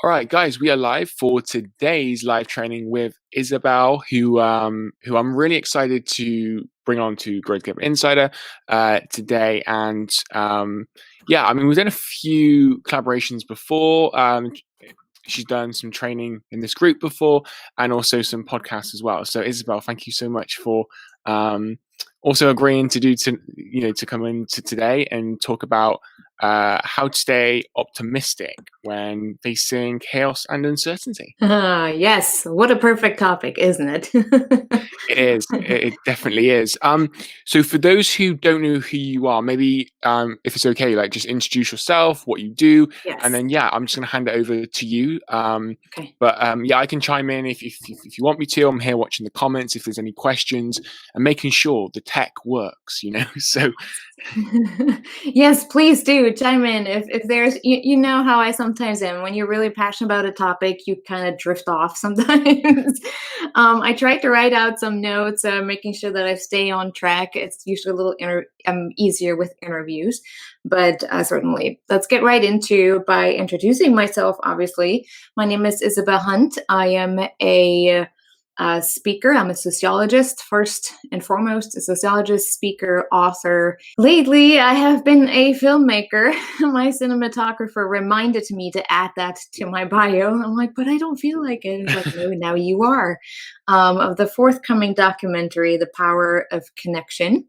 All right, guys, we are live for today's live training with Isabel, who I'm really excited to bring on to Growth Giver Insider today. And yeah, I mean, we've done a few collaborations before. She's done some training in this group before, and also some podcasts as well. So, Isabel, thank you so much for also agreeing to come in to today and talk about how to stay optimistic when facing chaos and uncertainty. Yes, what a perfect topic, isn't it? It is. It definitely is. So for those who don't know who you are, maybe if it's okay, like just introduce yourself, what you do, and Yes. then I'm just gonna hand it over to you. Okay. But I can chime in if you want me to. I'm here watching the comments if there's any questions and making sure the tech works. So Yes, please do chime in if there's you know how I sometimes am. When you're really passionate about a topic, you kind of drift off sometimes. I tried to write out some notes, making sure that I stay on track. It's usually a little easier with interviews, but certainly let's get right into by introducing myself. Obviously, my name is Isabel Hunt. I am a speaker. I'm a sociologist, first and foremost, a sociologist, speaker, author. Lately, I have been a filmmaker. My cinematographer reminded me to add that to my bio. I'm like, but I don't feel like it. He's like, no, now you are. Of the forthcoming documentary, The Power of Connection,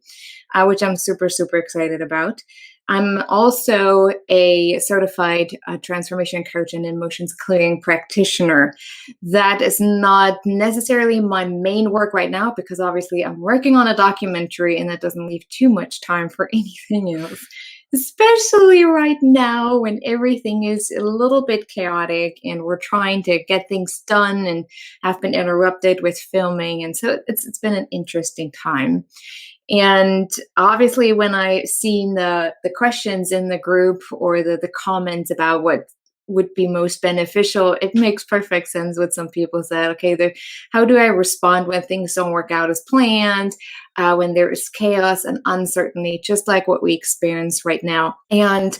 which I'm super, super excited about. I'm also a certified transformation coach and emotions clearing practitioner. That is not necessarily my main work right now because obviously I'm working on a documentary and that doesn't leave too much time for anything else, especially right now when everything is a little bit chaotic and we're trying to get things done and have been interrupted with filming. And so it's been an interesting time. And obviously, when I seen the questions in the group or the comments about what would be most beneficial, it makes perfect sense what some people said. Okay, how do I respond when things don't work out as planned, when there is chaos and uncertainty, just like what we experience right now? And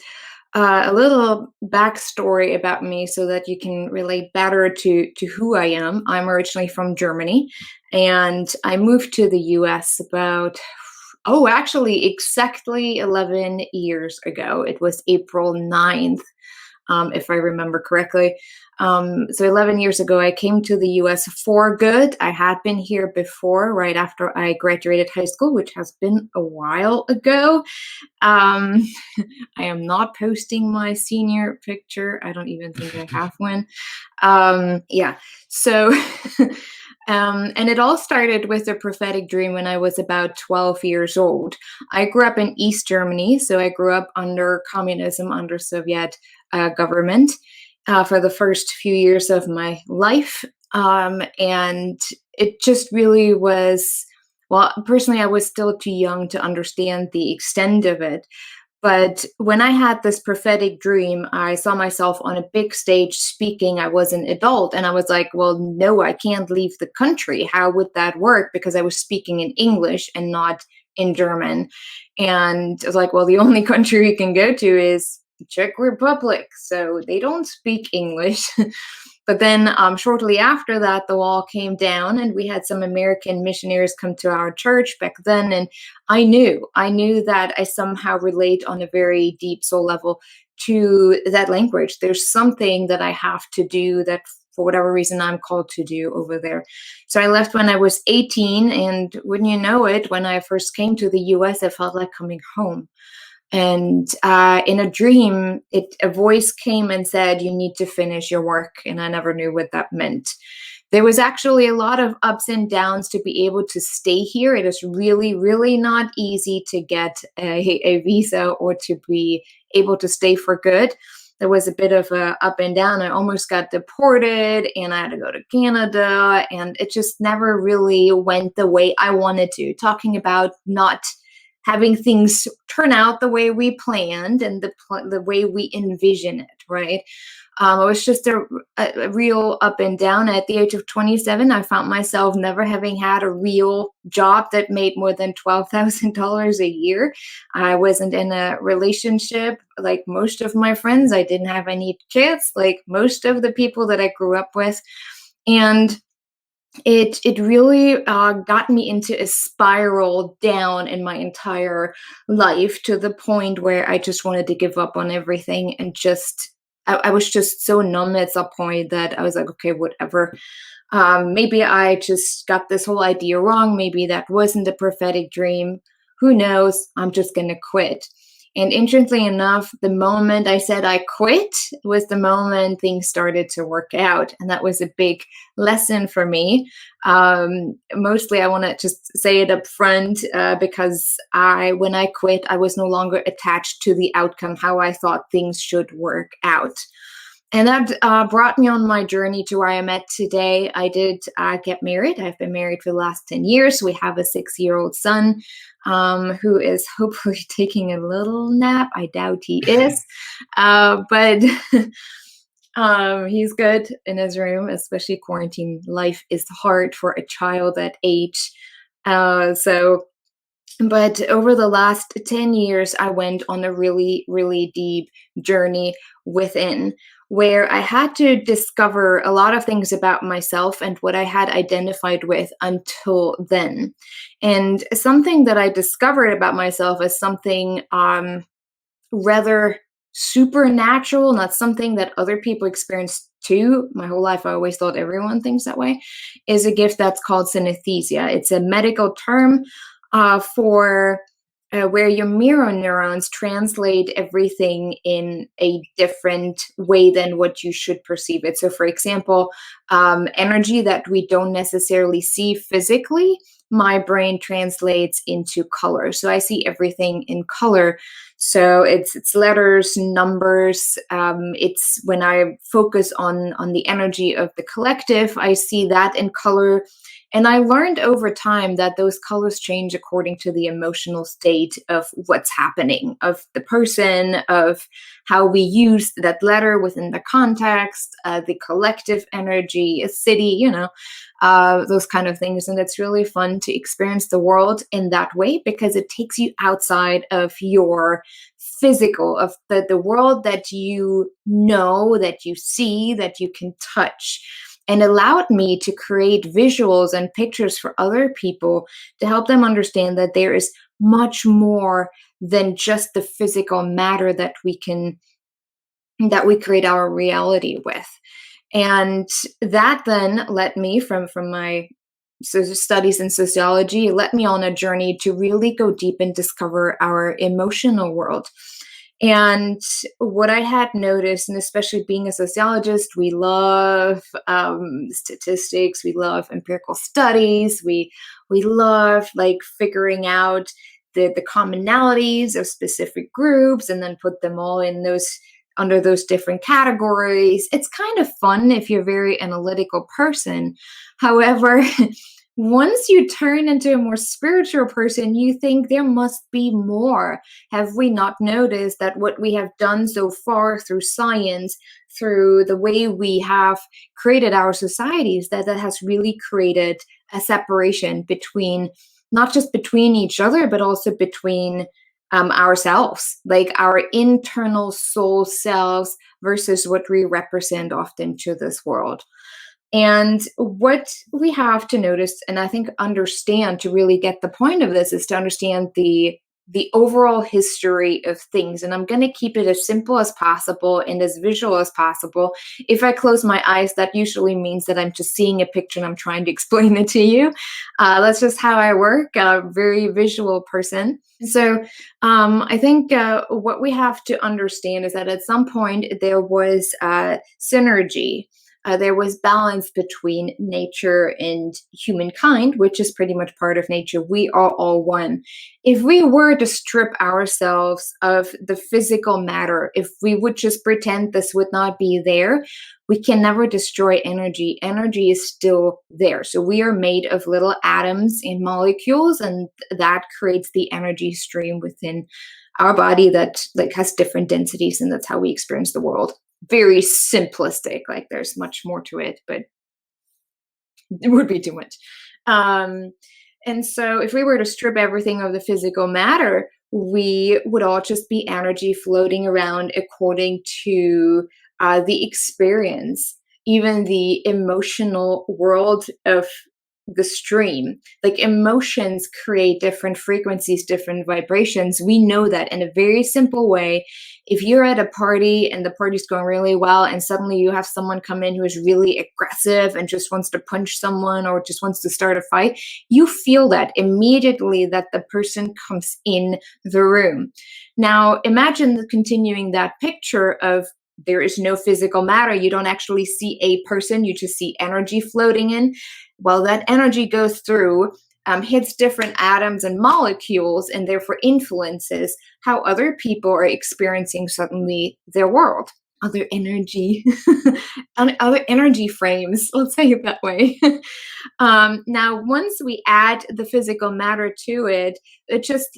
a little backstory about me so that you can relate better to who I am. I'm originally from Germany, and I moved to the US about, actually exactly 11 years ago. It was April 9th, if I remember correctly. So 11 years ago, I came to the US for good. I had been here before, right after I graduated high school, which has been a while ago. I am not posting my senior picture. I don't even think I have one. So and it all started with a prophetic dream when I was about 12 years old. I grew up in East Germany, so I grew up under communism, under Soviet government for the first few years of my life. And it just really was, well, personally, I was still too young to understand the extent of it. But when I had this prophetic dream, I saw myself on a big stage speaking. I was an adult and I was like, well, no, I can't leave the country. How would that work? Because I was speaking in English and not in German. And I was like, well, the only country we can go to is Czech Republic. So they don't speak English. But then shortly after that, the wall came down and we had some American missionaries come to our church back then. And I knew that I somehow relate on a very deep soul level to that language. There's something that I have to do that for whatever reason I'm called to do over there. So I left when I was 18. And wouldn't you know it, when I first came to the US, I felt like coming home. And in a dream, a voice came and said, you need to finish your work. And I never knew what that meant. There was actually a lot of ups and downs to be able to stay here. It is really, really not easy to get a visa or to be able to stay for good. There was a bit of a up and down. I almost got deported and I had to go to Canada. And it just never really went the way I wanted to. Talking about not having things turn out the way we planned and the way we envision it, right? It was just a real up and down. At the age of 27, I found myself never having had a real job that made more than $12,000 a year. I wasn't in a relationship like most of my friends. I didn't have any kids like most of the people that I grew up with. And it really got me into a spiral down in my entire life, to the point where I just wanted to give up on everything, and just I was just so numb at some point that I was like, okay, whatever. Maybe I just got this whole idea wrong. Maybe that wasn't a prophetic dream. Who knows? I'm just gonna quit. And interestingly enough, the moment I said I quit was the moment things started to work out. And that was a big lesson for me. Mostly, I want to just say it up front, because when I quit, I was no longer attached to the outcome, how I thought things should work out. And that brought me on my journey to where I am at today. I did get married. I've been married for the last 10 years. We have a 6-year-old son, who is hopefully taking a little nap. I doubt he is. But he's good in his room, especially quarantine life is hard for a child that age. So but over the last 10 years, I went on a really, really deep journey within, where I had to discover a lot of things about myself and what I had identified with until then. And something that I discovered about myself is something rather supernatural, not something that other people experience too. My whole life, I always thought everyone thinks that way, is a gift that's called synesthesia. It's a medical term for where your mirror neurons translate everything in a different way than what you should perceive it. So, for example, energy that we don't necessarily see physically, my brain translates into color. So I see everything in color. So it's letters, numbers. It's when I focus on the energy of the collective, I see that in color. And I learned over time that those colors change according to the emotional state of what's happening, of the person, of how we use that letter within the context, the collective energy, a city, those kind of things. And it's really fun to experience the world in that way, because it takes you outside of your physical, of the world that you know, that you see, that you can touch, and allowed me to create visuals and pictures for other people to help them understand that there is much more than just the physical matter that we create our reality with. And that then led me from my studies in sociology, it led me on a journey to really go deep and discover our emotional world. And what I had noticed, and especially being a sociologist, we love statistics, we love empirical studies, we love like figuring out the commonalities of specific groups and then put them all in those under those different categories. It's kind of fun if you're a very analytical person. However, once you turn into a more spiritual person, you think there must be more. Have we not noticed that what we have done so far through science, through the way we have created our societies, that has really created a separation between, not just between each other, but also between ourselves, like our internal soul selves versus what we represent often to this world. And what we have to notice, and I think understand to really get the point of this, is to understand the overall history of things. And I'm going to keep it as simple as possible and as visual as possible. If I close my eyes, that usually means that I'm just seeing a picture and I'm trying to explain it to you. That's just how I work, a very visual person. So I think what we have to understand is that at some point there was synergy. There was balance between nature and humankind, which is pretty much part of nature. We are all one. If we were to strip ourselves of the physical matter, if we would just pretend this would not be there, we can never destroy energy. Energy is still there. So we are made of little atoms and molecules, and that creates the energy stream within our body that like has different densities, and that's how we experience the world. very simplistic. Like there's much more to it, but it would be too much. Um, and so if we were to strip everything of the physical matter, we would all just be energy floating around according to the experience, even the emotional world of the stream. Like emotions create different frequencies, different vibrations. We know that in a very simple way. If you're at a party and the party's going really well, and suddenly you have someone come in who is really aggressive and just wants to punch someone or just wants to start a fight, you feel that immediately that the person comes in the room. Now, imagine continuing that picture of there is no physical matter. You don't actually see a person, you just see energy floating in. Well, that energy goes through, hits different atoms and molecules, and therefore influences how other people are experiencing suddenly their world. Other energy, other energy frames. Let's say it that way. Now, once we add the physical matter to it, it just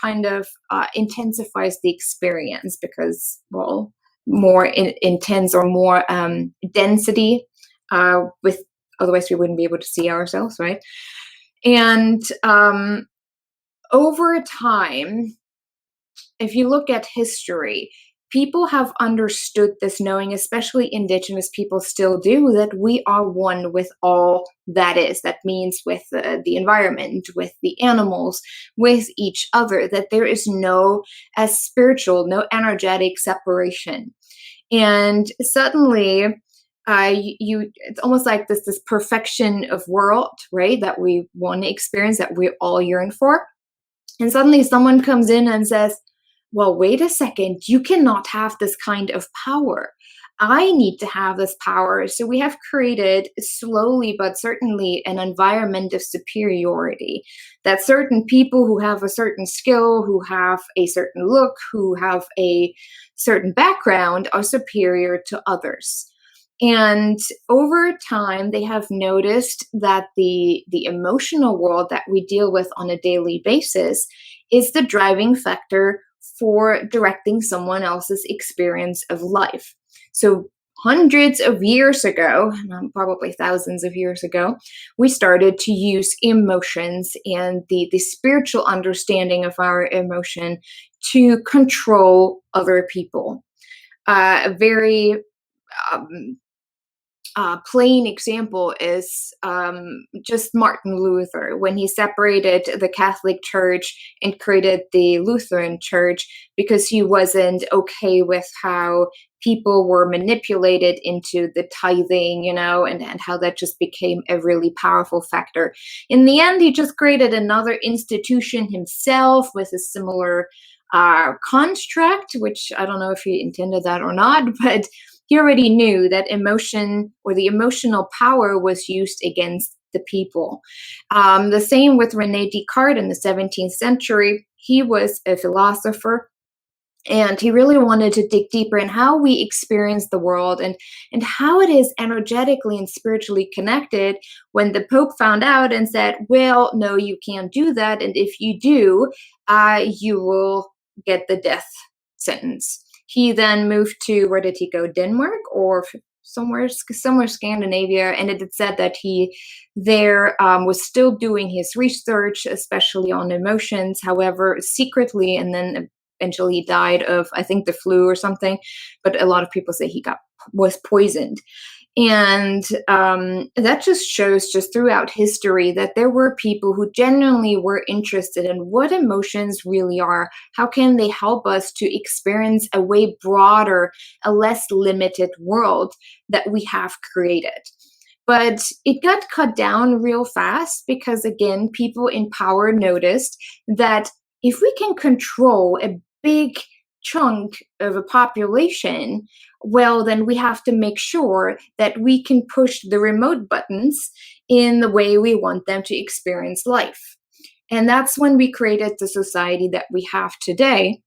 kind of intensifies the experience because, well, more intense or more density with otherwise we wouldn't be able to see ourselves, right? And over time, if you look at history, people have understood this, knowing, especially indigenous people still do, that we are one with all that is. That means with the environment, with the animals, with each other, that there is no as spiritual, no energetic separation. And suddenly, it's almost like this perfection of world, right? That we want to experience, that we all yearn for. And suddenly someone comes in and says, well, wait a second, you cannot have this kind of power. I need to have this power. So we have created slowly but certainly an environment of superiority, that certain people who have a certain skill, who have a certain look, who have a certain background are superior to others. And over time, they have noticed that the emotional world that we deal with on a daily basis is the driving factor for directing someone else's experience of life. So hundreds of years ago, probably thousands of years ago, we started to use emotions and the spiritual understanding of our emotion to control other people. A very um, plain example is just Martin Luther when he separated the Catholic Church and created the Lutheran Church because he wasn't okay with how people were manipulated into the tithing, and how that just became a really powerful factor. In the end, he just created another institution himself with a similar construct, which I don't know if he intended that or not, but he already knew that emotion or the emotional power was used against the people. The same with Rene Descartes in the 17th century. He was a philosopher, and he really wanted to dig deeper in how we experience the world and how it is energetically and spiritually connected. When the Pope found out and said, well, no, you can't do that, and if you do, you will get the death sentence. He then moved to, where did he go? Denmark or somewhere Scandinavia, and it had said that he there was still doing his research, especially on emotions, however, secretly, and then eventually he died of, I think, the flu or something. But a lot of people say he was poisoned. And that just shows just throughout history that there were people who genuinely were interested in what emotions really are. How can they help us to experience a way broader, a less limited world that we have created? But it got cut down real fast because, again, people in power noticed that if we can control a big chunk of a population, well, then we have to make sure that we can push the remote buttons in the way we want them to experience life. And that's when we created the society that we have today.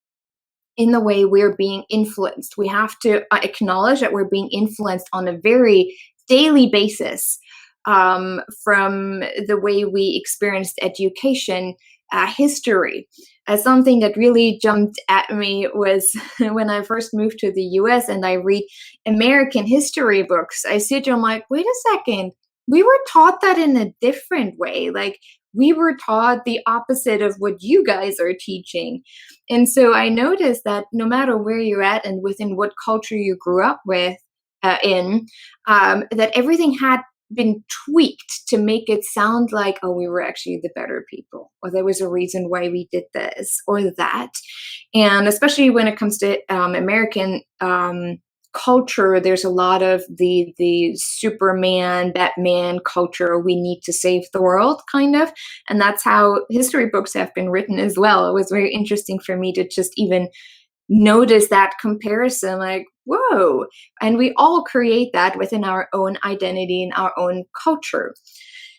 In the way we're being influenced, we have to acknowledge that we're being influenced on a very daily basis, from the way we experienced education history. Something that really jumped at me was when I first moved to the US and I read American history books. I sit there, I'm like, wait a second, we were taught that in a different way. Like, we were taught the opposite of what you guys are teaching. And so I noticed that no matter where you're at and within what culture you grew up with, that everything had been tweaked to make it sound like, oh, we were actually the better people, or there was a reason why we did this or that. And especially when it comes to American culture, there's a lot of the Superman, Batman culture. We need to save the world, kind of. And that's how history books have been written as well. It was very interesting for me to just even notice that comparison, like, whoa. And we all create that within our own identity and our own culture.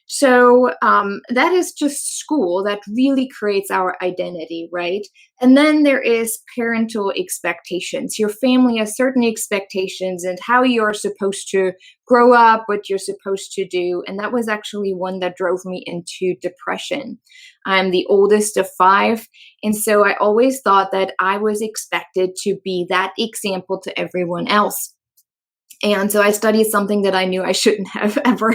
So that is just school that really creates our identity, right? And then there is parental expectations. Your family has certain expectations and how you're supposed to grow up, what you're supposed to do. And that was actually one that drove me into depression. I'm the oldest of 5. And so I always thought that I was expected to be that example to everyone else. And so I studied something that I knew I shouldn't have ever.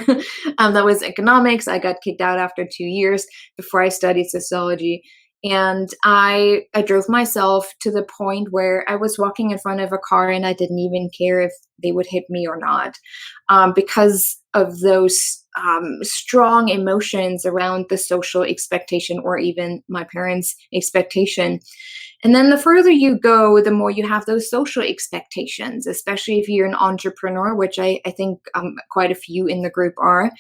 That was economics. I got kicked out after 2 years before I studied sociology. And I drove myself to the point where I was walking in front of a car and I didn't even care if they would hit me or not, because of those strong emotions around the social expectation or even my parents' expectation. And then the further you go, the more you have those social expectations, especially if you're an entrepreneur, which I think quite a few in the group are.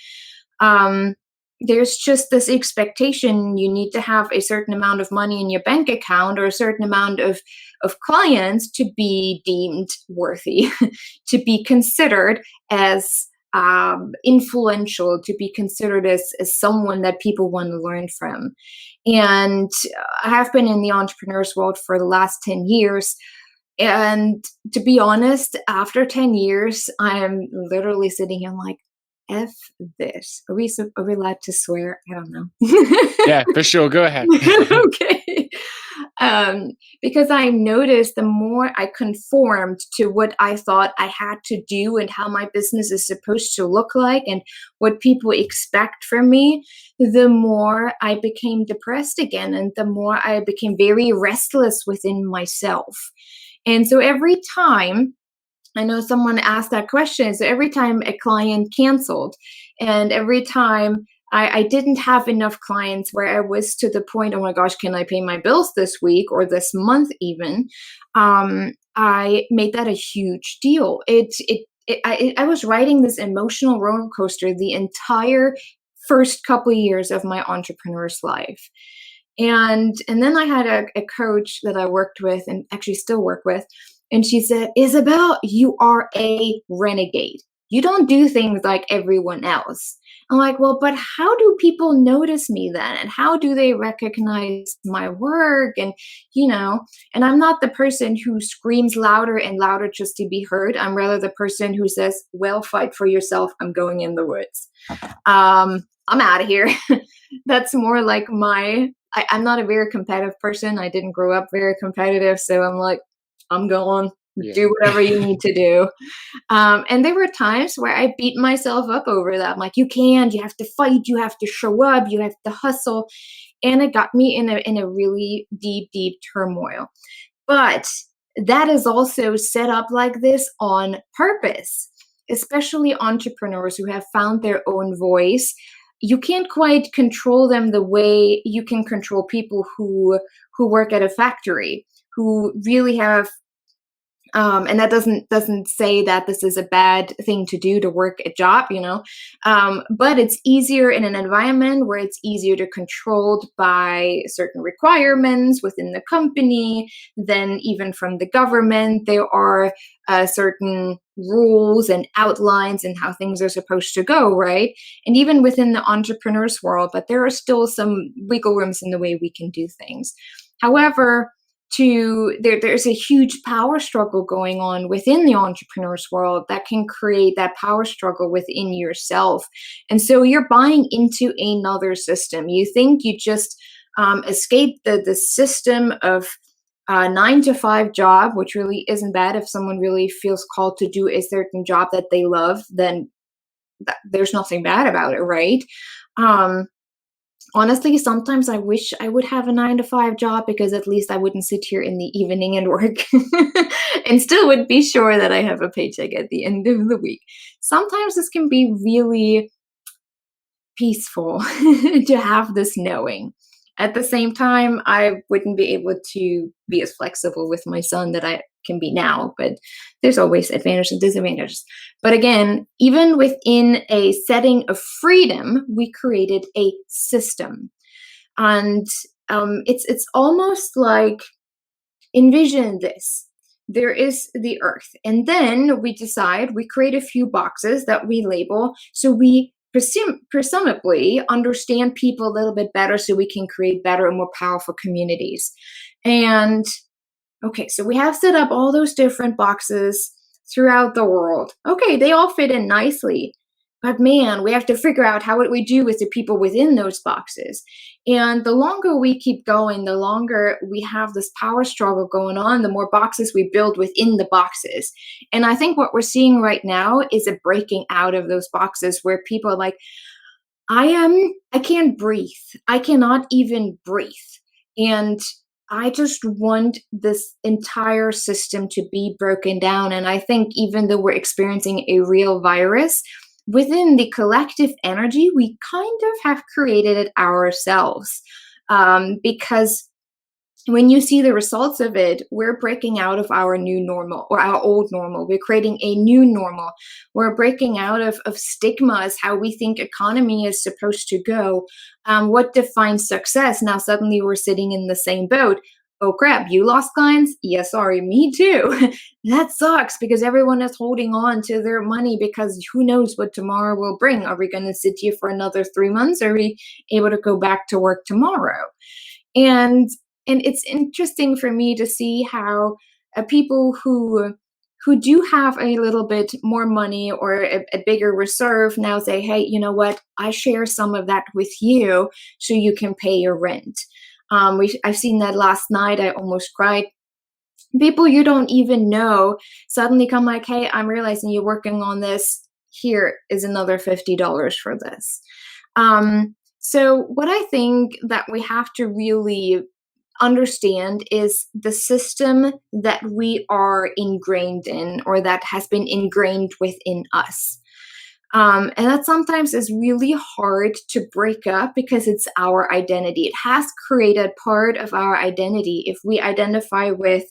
There's just this expectation you need to have a certain amount of money in your bank account or a certain amount of clients to be deemed worthy, to be considered as influential, to be considered as someone that people want to learn from. And I have been in the entrepreneurs world for the last 10 years. And to be honest, after 10 years, I am literally sitting here like, F this. Are we allowed to swear? I don't know. Yeah, for sure. Go ahead. Okay. Because I noticed the more I conformed to what I thought I had to do and how my business is supposed to look like and what people expect from me, the more I became depressed again and the more I became very restless within myself. And so every time, I know someone asked that question, so every time a client canceled and every time I didn't have enough clients where I was to the point, oh my gosh, can I pay my bills this week or this month even? I made that a huge deal. I was riding this emotional roller coaster the entire first couple of years of my entrepreneur's life. And then I had a coach that I worked with and actually still work with. And she said, Isabel, you are a renegade. You don't do things like everyone else. I'm like, well, but how do people notice me then? And how do they recognize my work? And, and I'm not the person who screams louder and louder just to be heard. I'm rather the person who says, well, fight for yourself. I'm going in the woods. I'm out of here. That's more like I'm not a very competitive person. I didn't grow up very competitive. So I'm like, I'm going. Yeah. Do whatever you need to do. And there were times where I beat myself up over that. I'm like, you have to fight, you have to show up, you have to hustle. And it got me in a really deep, deep turmoil. But that is also set up like this on purpose, especially entrepreneurs who have found their own voice. You can't quite control them the way you can control people who work at a factory, who really have and that doesn't say that this is a bad thing to do, to work a job, but it's easier in an environment where it's easier to controlled by certain requirements within the company than even from the government. There are certain rules and outlines and how things are supposed to go, right? And even within the entrepreneurs world, but there are still some wiggle rooms in the way we can do things. However, there's a huge power struggle going on within the entrepreneurs world that can create that power struggle within yourself. And so you're buying into another system. You think you just escape the system of 9 to 5 job, which really isn't bad. If someone really feels called to do a certain job that they love, then there's nothing bad about it, right? Um, Honestly, sometimes I wish I would have a 9 to 5 job because at least I wouldn't sit here in the evening and work and still would be sure that I have a paycheck at the end of the week. Sometimes this can be really peaceful to have this knowing. At the same time, I wouldn't be able to be as flexible with my son that I can be now, but there's always advantages and disadvantages. But again, even within a setting of freedom, we created a system. And it's almost like, envision this. There is the earth, and then we decide, we create a few boxes that we label, so we presumably understand people a little bit better, so we can create better and more powerful communities. And okay, so we have set up all those different boxes throughout the world. Okay, they all fit in nicely. But man, we have to figure out how what we do with the people within those boxes. And the longer we keep going, the longer we have this power struggle going on, the more boxes we build within the boxes. And I think what we're seeing right now is a breaking out of those boxes where people are like, I can't breathe. I cannot even breathe. And I just want this entire system to be broken down. And I think even though we're experiencing a real virus, within the collective energy, we kind of have created it ourselves. Because when you see the results of it, we're breaking out of our new normal or our old normal. We're creating a new normal. We're breaking out of stigmas, how we think economy is supposed to go. What defines success? Now suddenly we're sitting in the same boat. Oh crap, you lost clients? Yeah, sorry, me too. That sucks because everyone is holding on to their money because who knows what tomorrow will bring. Are we going to sit here for another 3 months? Are we able to go back to work tomorrow? And it's interesting for me to see how people who do have a little bit more money or a bigger reserve now say, hey, you know what? I share some of that with you so you can pay your rent. I've seen that last night. I almost cried. People you don't even know suddenly come like, hey, I'm realizing you're working on this. Here is another $50 for this. So what I think that we have to really understand is the system that we are ingrained in or that has been ingrained within us. And that sometimes is really hard to break up because it's our identity. It has created part of our identity. If we identify with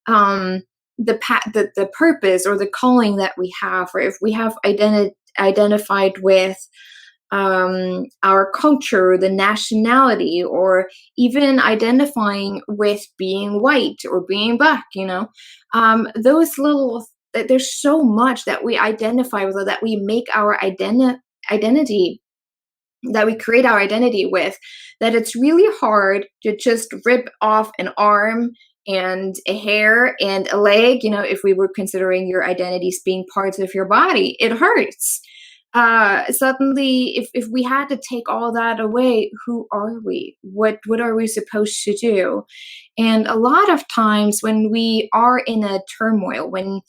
the purpose or the calling that we have, or if we have identified with our culture, the nationality, or even identifying with being white or being black, those little, there's so much that we identify with or that we make our identity, that we create our identity with, that it's really hard to just rip off an arm and a hair and a leg, if we were considering your identities being parts of your body. It hurts. Suddenly, if we had to take all that away, who are we? What are we supposed to do? And a lot of times when we are in a turmoil, when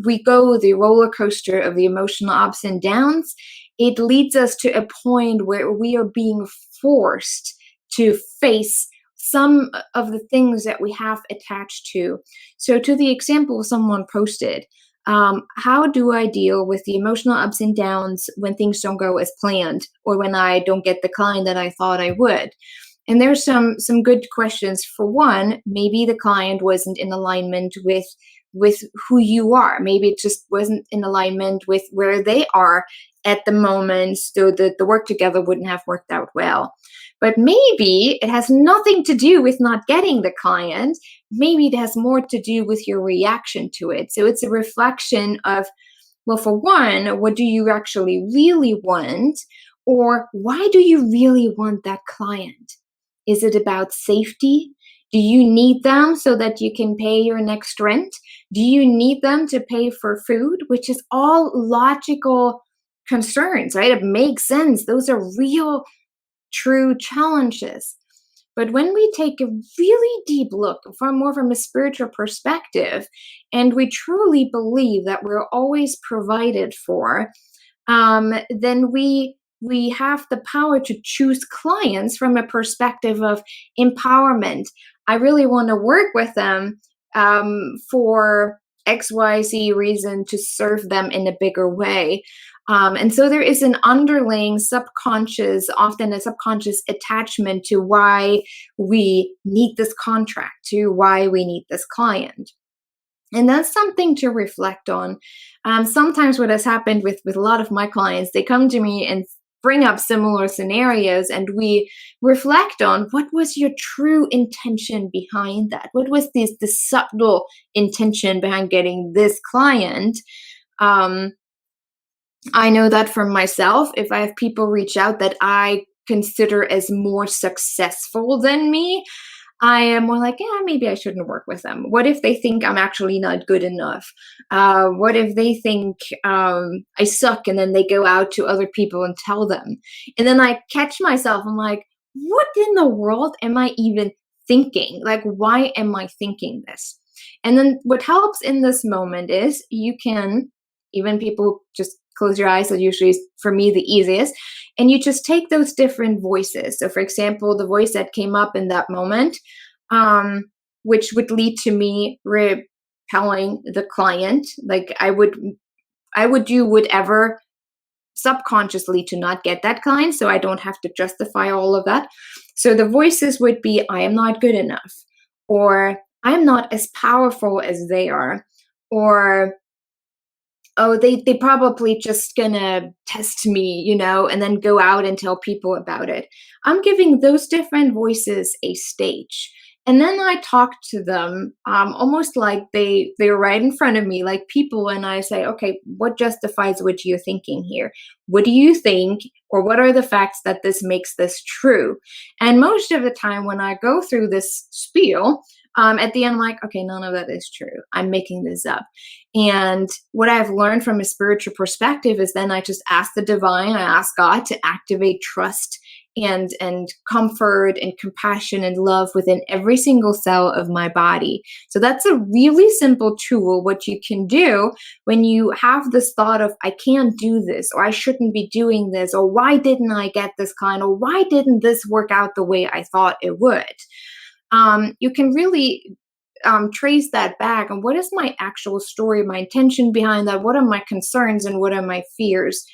we go the roller coaster of the emotional ups and downs, it leads us to a point where we are being forced to face some of the things that we have attached to. So to the example someone posted, how do I deal with the emotional ups and downs when things don't go as planned or when I don't get the client that I thought I would? And there's some good questions. For one, maybe the client wasn't in alignment with who you are. Maybe it just wasn't in alignment with where they are at the moment, so that the work together wouldn't have worked out well. But maybe it has nothing to do with not getting the client. Maybe it has more to do with your reaction to it. So it's a reflection of, well, for one, what do you actually really want? Or why do you really want that client? Is it about safety? Do you need them so that you can pay your next rent? Do you need them to pay for food? Which is all logical concerns, right? It makes sense. Those are real, true challenges. But when we take a really deep look from more from a spiritual perspective, and we truly believe that we're always provided for, then we have the power to choose clients from a perspective of empowerment. I really want to work with them for XYZ reason to serve them in a bigger way. And so there is an underlying subconscious, often a subconscious attachment to why we need this contract, to why we need this client. And that's something to reflect on. Sometimes what has happened with a lot of my clients, they come to me and bring up similar scenarios, and we reflect on what was your true intention behind that? What was the subtle intention behind getting this client? I know that from myself, if I have people reach out that I consider as more successful than me, I am more like, yeah, maybe I shouldn't work with them. What if they think I'm actually not good enough? What if they think I suck and then they go out to other people and tell them? And then I catch myself, I'm like, what in the world am I even thinking? Like, why am I thinking this? And then what helps in this moment is you can, even people just close your eyes, that usually is for me the easiest, and you just take those different voices. So for example, the voice that came up in that moment, which would lead to me repelling the client, like I would do whatever subconsciously to not get that client, so I don't have to justify all of that. So the voices would be, I am not good enough, or I'm not as powerful as they are, or oh, they probably just gonna test me, and then go out and tell people about it. I'm giving those different voices a stage. And then I talk to them almost like they're right in front of me, like people, and I say, okay, what justifies what you're thinking here? What do you think, or what are the facts that this makes this true? And most of the time when I go through this spiel, at the end, I'm like, okay, none of that is true. I'm making this up. And what I've learned from a spiritual perspective is then I just ask the divine, I ask God to activate trust and comfort and compassion and love within every single cell of my body. So that's a really simple tool, what you can do when you have this thought of, I can't do this, or I shouldn't be doing this, or why didn't I get this client, or why didn't this work out the way I thought it would? You can really trace that back, and what is my actual story, my intention behind that, what are my concerns and what are my fears.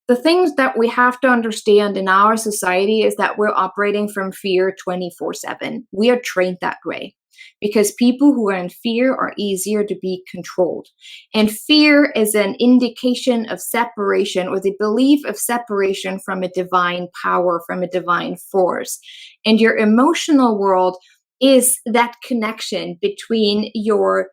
The things that we have to understand in our society is that we're operating from fear 24/7. We are trained that way because people who are in fear are easier to be controlled. And fear is an indication of separation, or the belief of separation from a divine power, from a divine force. And your emotional world is that connection between your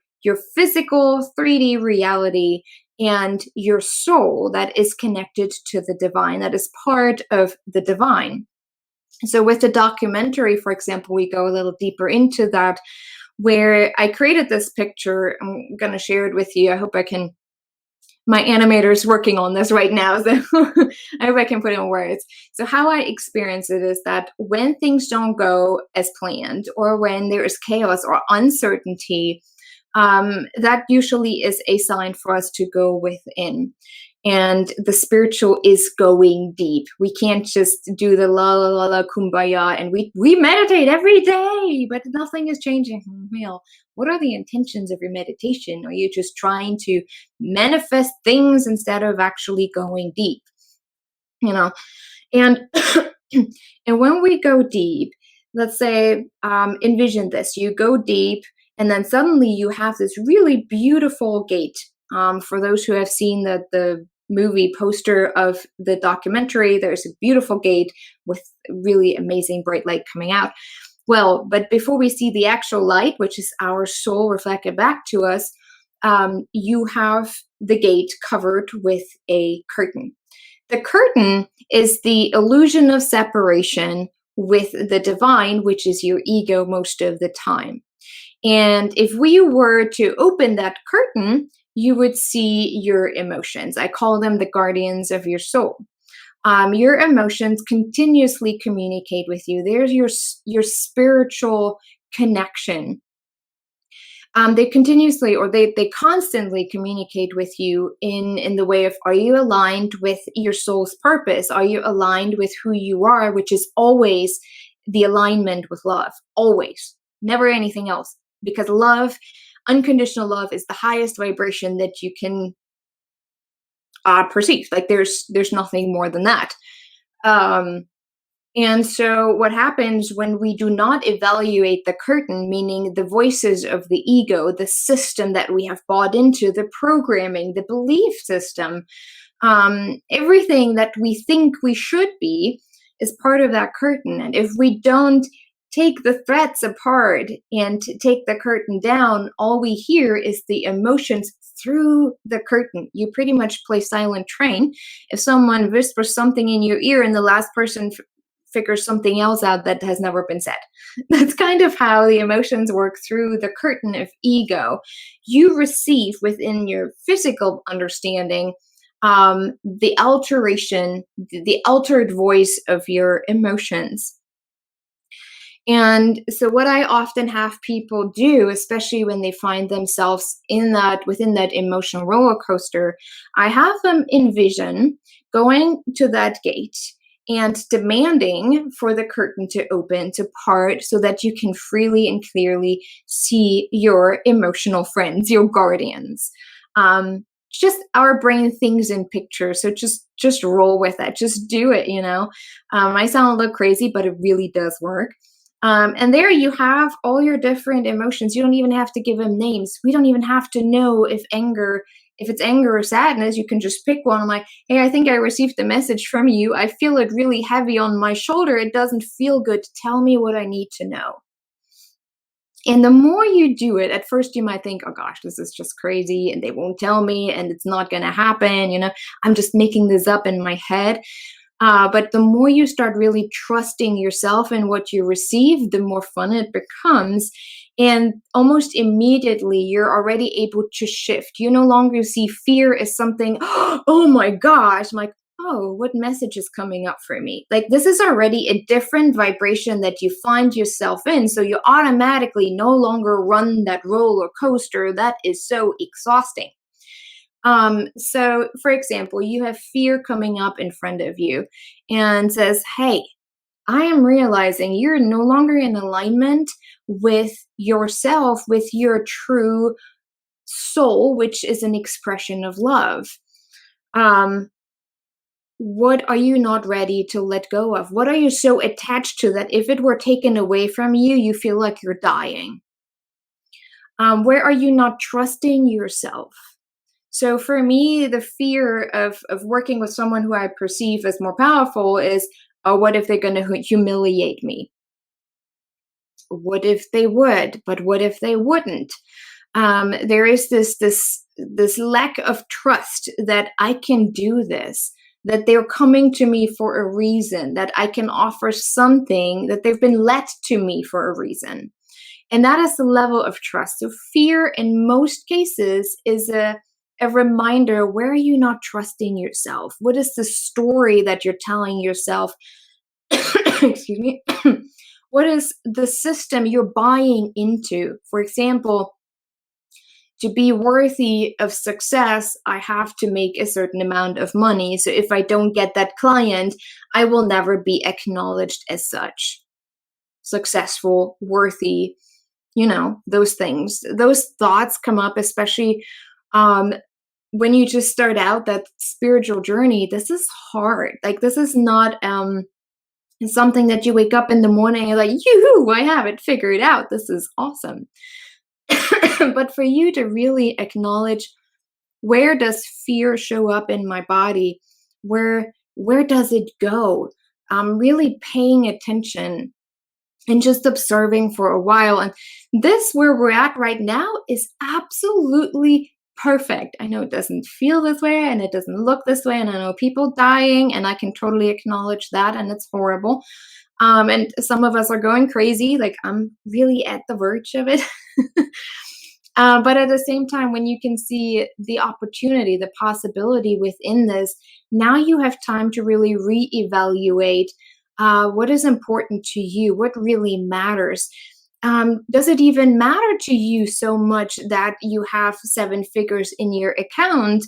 physical 3D reality and your soul that is connected to the divine, that is part of the divine. So with the documentary, for example, we go a little deeper into that, where I created this picture. I'm going to share it with you. I hope I can. My animator is working on this right now, so I hope I can put it in words. So how I experience it is that when things don't go as planned, or when there is chaos or uncertainty, that usually is a sign for us to go within. And the spiritual is going deep. We can't just do the la la la la kumbaya, and we meditate every day, but nothing is changing. Well, what are the intentions of your meditation? Are you just trying to manifest things instead of actually going deep? And and when we go deep, let's say, envision this: you go deep, and then suddenly you have this really beautiful gate. For those who have seen the movie poster of the documentary, there's a beautiful gate with really amazing bright light coming out. Well, but before we see the actual light, which is our soul reflected back to us, you have the gate covered with a curtain. The curtain is the illusion of separation with the divine, which is your ego most of the time. And if we were to open that curtain, you would see your emotions. I call them the guardians of your soul. Your emotions continuously communicate with you. There's your spiritual connection. They continuously, or they constantly communicate with you in the way of, are you aligned with your soul's purpose? Are you aligned with who you are, which is always the alignment with love, always, never anything else. Because love, unconditional love, is the highest vibration that you can perceive. Like there's nothing more than that. And so what happens when we do not evaluate the curtain, meaning the voices of the ego, the system that we have bought into, the programming, the belief system, everything that we think we should be is part of that curtain. And if we don't take the threats apart and take the curtain down, all we hear is the emotions through the curtain. You pretty much play silent train. If someone whispers something in your ear and the last person figures something else out that has never been said. That's kind of how the emotions work through the curtain of ego. You receive within your physical understanding the alteration, the altered voice of your emotions. And so what I often have people do, especially when they find themselves within that emotional roller coaster, I have them envision going to that gate and demanding for the curtain to open, to part, so that you can freely and clearly see your emotional friends, your guardians. Just our brain thinks in pictures, so just roll with it. Just do it, I sound a little crazy, but it really does work. And there you have all your different emotions. You don't even have to give them names. We don't even have to know if it's anger or sadness. You can just pick one. I'm like, hey, I think I received a message from you. I feel it really heavy on my shoulder. It doesn't feel good. Tell me what I need to know. And the more you do it, at first you might think, oh gosh, this is just crazy and they won't tell me and it's not going to happen. I'm just making this up in my head. But the more you start really trusting yourself and what you receive, the more fun it becomes. And almost immediately, you're already able to shift. You no longer see fear as something, oh my gosh, I'm like, oh, what message is coming up for me? Like, this is already a different vibration that you find yourself in. So you automatically no longer run that roller coaster. That is so exhausting. So for example, you have fear coming up in front of you and says, hey, I am realizing you're no longer in alignment with yourself, with your true soul, which is an expression of love. What are you not ready to let go of? What are you so attached to that if it were taken away from you, you feel like you're dying? Where are you not trusting yourself? So for me, the fear of working with someone who I perceive as more powerful is, oh, what if they're going to humiliate me? What if they would? But what if they wouldn't? There is this lack of trust that I can do this, that they're coming to me for a reason, that I can offer something, that they've been led to me for a reason. And that is the level of trust. So fear in most cases is a reminder, where are you not trusting yourself? What is the story that you're telling yourself? Excuse me. What is the system you're buying into? For example, to be worthy of success, I have to make a certain amount of money. So if I don't get that client, I will never be acknowledged as such. Successful, worthy, those things. Those thoughts come up, especially when you just start out that spiritual journey. This is hard. Like, this is not something that you wake up in the morning and you're like, yoo-hoo, I have it figured out. This is awesome. But for you to really acknowledge, where does fear show up in my body? Where does it go? Really paying attention and just observing for a while. And this, where we're at right now, is absolutely perfect. I know it doesn't feel this way and it doesn't look this way, and I know people dying, and I can totally acknowledge that, and it's horrible. And some of us are going crazy. Like, I'm really at the verge of it. But at the same time, when you can see the opportunity, the possibility within this, now you have time to really reevaluate what is important to you, what really matters. Does it even matter to you so much that you have seven figures in your account?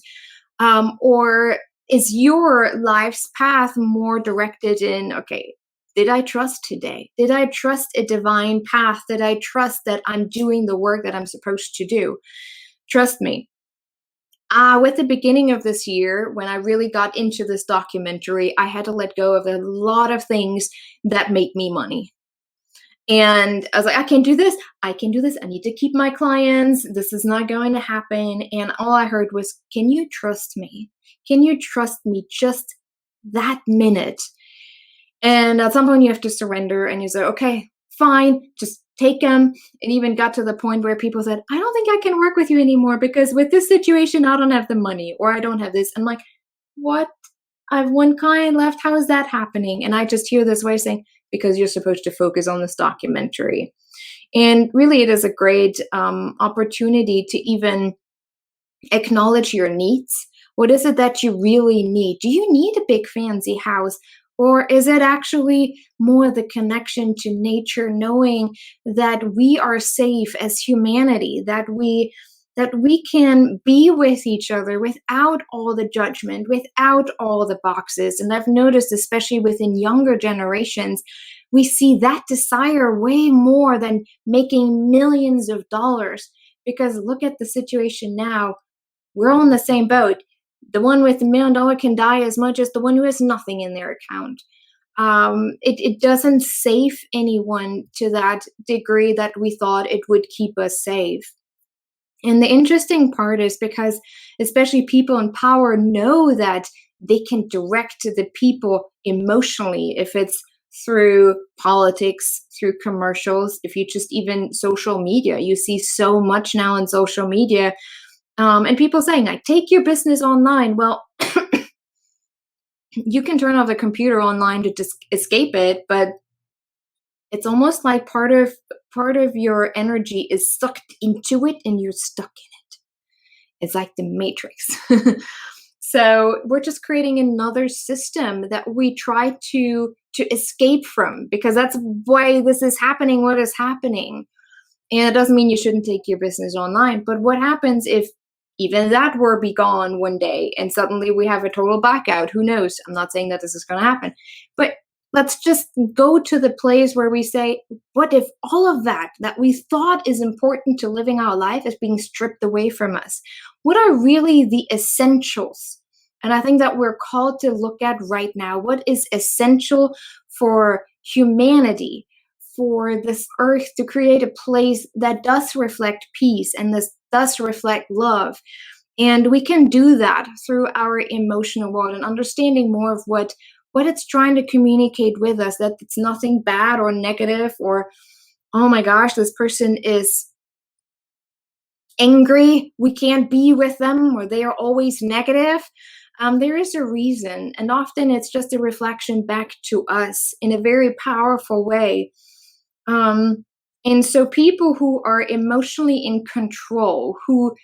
Or is your life's path more directed in, okay, did I trust today? Did I trust a divine path? Did I trust that I'm doing the work that I'm supposed to do? Trust me. With the beginning of this year, when I really got into this documentary, I had to let go of a lot of things that make me money. And I was like, I can't do this. I can do this. I need to keep my clients. This is not going to happen. And all I heard was, can you trust me? Can you trust me just that minute? And at some point, you have to surrender and you say, okay, fine, just take them. It even got to the point where people said, I don't think I can work with you anymore because with this situation, I don't have the money or I don't have this. I'm like, what? I have one client left. How is that happening? And I just hear this voice saying, because you're supposed to focus on this documentary. And really, it is a great opportunity to even acknowledge your needs. What is it that you really need? Do you need a big fancy house? Or is it actually more the connection to nature, knowing that we are safe as humanity, that we can be with each other without all the judgment, without all the boxes. And I've noticed, especially within younger generations, we see that desire way more than making millions of dollars. Because look at the situation now. We're all in the same boat. The one with $1 million can die as much as the one who has nothing in their account. It doesn't save anyone to that degree that we thought it would keep us safe. And the interesting part is because especially people in power know that they can direct the people emotionally, if it's through politics, through commercials, if you just even social media. You see so much now in social media. And people saying, like, take your business online. Well, you can turn off the computer online to just escape it, but it's almost like part of your energy is sucked into it and you're stuck in it. It's like the Matrix. So we're just creating another system that we try to escape from, because that's why this is happening, what is happening. And it doesn't mean you shouldn't take your business online, but what happens if even that were be gone one day and suddenly we have a total blackout? Who knows? I'm not saying that this is going to happen, but let's just go to the place where we say, what if all of that we thought is important to living our life is being stripped away from us? What are really the essentials? And I think that we're called to look at right now what is essential for humanity, for this earth to create a place that does reflect peace and this does reflect love. And we can do that through our emotional world and understanding more of what it's trying to communicate with us, that it's nothing bad or negative or, oh my gosh, this person is angry, we can't be with them, or they are always negative. There is a reason, and often it's just a reflection back to us in a very powerful way. And so people who are emotionally in control, who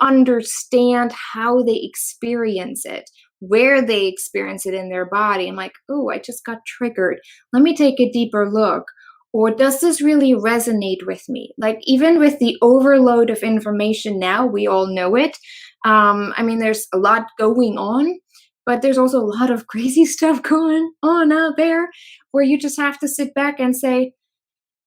understand how they experience it, where they experience it in their body. I'm like, oh, I just got triggered. Let me take a deeper look. Or does this really resonate with me? Like, even with the overload of information now, we all know it. I mean, there's a lot going on, but there's also a lot of crazy stuff going on out there where you just have to sit back and say,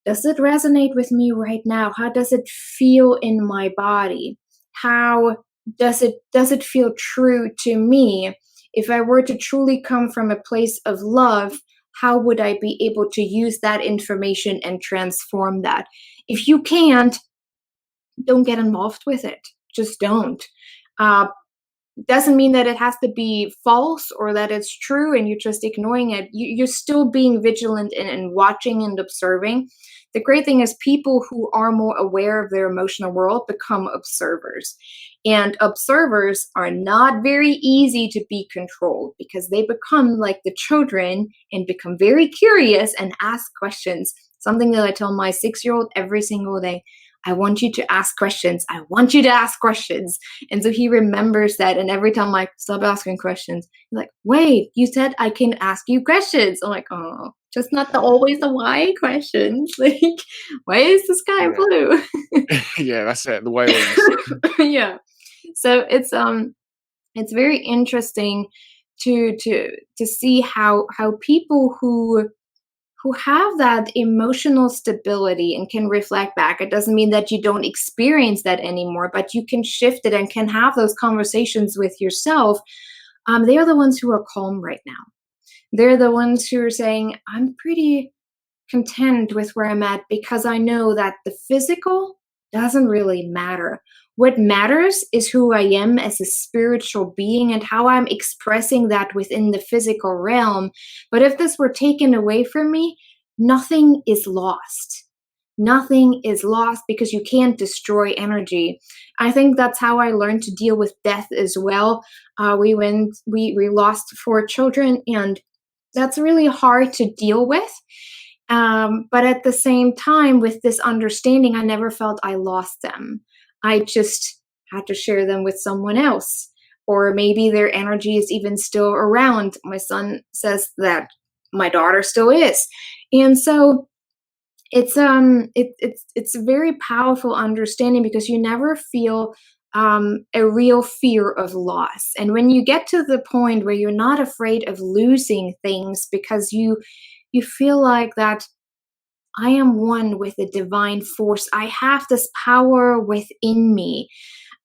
does it resonate with me right now? How does it feel in my body? How does it feel true to me? If I were to truly come from a place of love, how would I be able to use that information and transform that? If you can't, don't get involved with it. Just don't. Doesn't mean that it has to be false or that it's true and you're just ignoring it. You're still being vigilant and watching and observing. The great thing is people who are more aware of their emotional world become observers. And observers are not very easy to be controlled because they become like the children and become very curious and ask questions. Something that I tell my 6-year-old every single day. I want you to ask questions. I want you to ask questions. And so he remembers that. And every time I'm like, stop asking questions, he's like, wait, you said I can ask you questions. I'm like, oh, just not always the why questions. Like, why is the sky Yeah. blue? Yeah, that's it. The whalings. Yeah. So it's very interesting to see how people who have that emotional stability and can reflect back. It doesn't mean that you don't experience that anymore, but you can shift it and can have those conversations with yourself. They are the ones who are calm right now. They're the ones who are saying, I'm pretty content with where I'm at because I know that the physical doesn't really matter. What matters is who I am as a spiritual being and how I'm expressing that within the physical realm. But if this were taken away from me, nothing is lost. Nothing is lost because you can't destroy energy. I think that's how I learned to deal with death as well. We lost 4 children, and that's really hard to deal with. But at the same time, with this understanding, I never felt I lost them. I just had to share them with someone else. Or maybe their energy is even still around. My son says that my daughter still is. And so it's a very powerful understanding because you never feel a real fear of loss. And when you get to the point where you're not afraid of losing things because you feel like that I am one with the divine force. I have this power within me.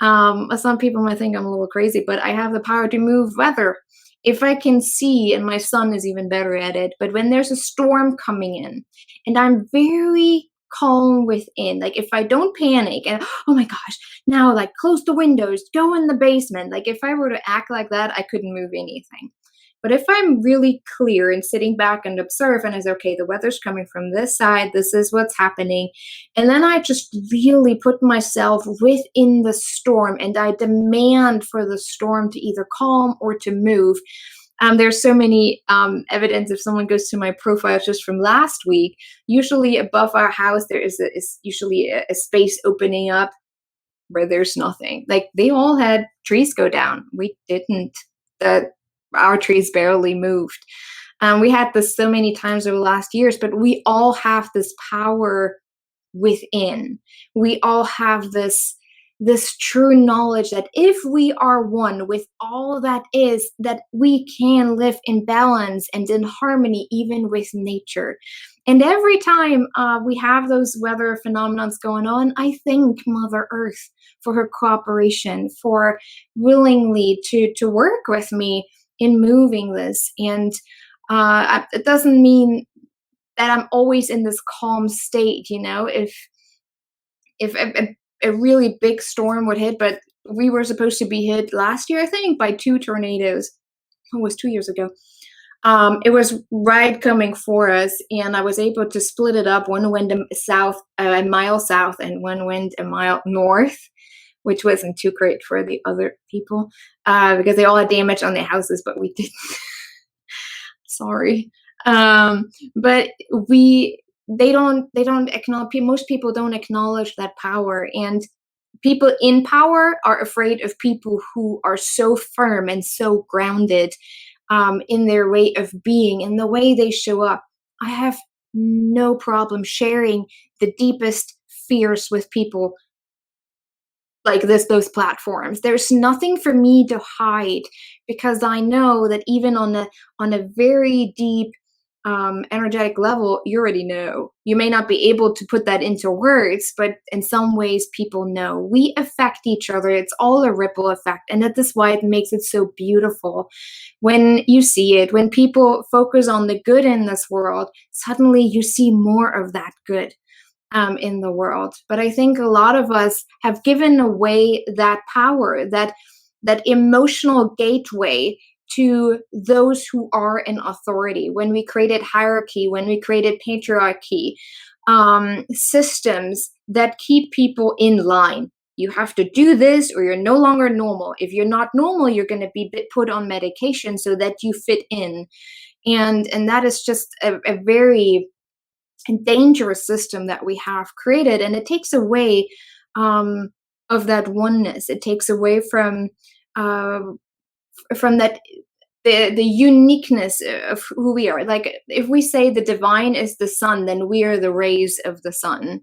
Some people might think I'm a little crazy, but I have the power to move weather. If I can see, and my son is even better at it, but when there's a storm coming in and I'm very calm within, like if I don't panic and, oh my gosh, now like close the windows, go in the basement. Like if I were to act like that, I couldn't move anything. But if I'm really clear and sitting back and observe and I say, okay, the weather's coming from this side, this is what's happening. And then I just really put myself within the storm and I demand for the storm to either calm or to move. There's so many evidence. If someone goes to my profile just from last week, usually above our house, there is usually a space opening up where there's nothing. Like they all had trees go down. We didn't. Our trees barely moved. We had this so many times over the last years, but we all have this power within. We all have this true knowledge that if we are one with all that is, that we can live in balance and in harmony, even with nature. And every time we have those weather phenomenons going on, I thank Mother Earth for her cooperation, for willingly to work with me in moving this. And it doesn't mean that I'm always in this calm state, if a really big storm would hit, but we were supposed to be hit last year, I think, by 2 tornadoes. It was 2 years ago. It was right coming for us, and I was able to split it up. One went a mile south, and one went a mile north, which wasn't too great for the other people because they all had damage on their houses, but we didn't. Sorry. But they don't acknowledge, most people don't acknowledge that power, and people in power are afraid of people who are so firm and so grounded in their way of being and the way they show up. I have no problem sharing the deepest fears with people like those platforms. There's nothing for me to hide because I know that even on a very deep energetic level, you already know. You may not be able to put that into words, but in some ways people know. We affect each other. It's all a ripple effect. And that is why it makes it so beautiful. When you see it, when people focus on the good in this world, suddenly you see more of that good in the world. But I think a lot of us have given away that power, that emotional gateway to those who are in authority. When we created hierarchy, when we created patriarchy, systems that keep people in line. You have to do this or you're no longer normal. If you're not normal, you're going to be put on medication so that you fit in. And that is just a very and dangerous system that we have created, and it takes away um, of that oneness. It takes away uh, from that the uniqueness of who we are. Like if we say the divine is the sun, then we are the rays of the sun.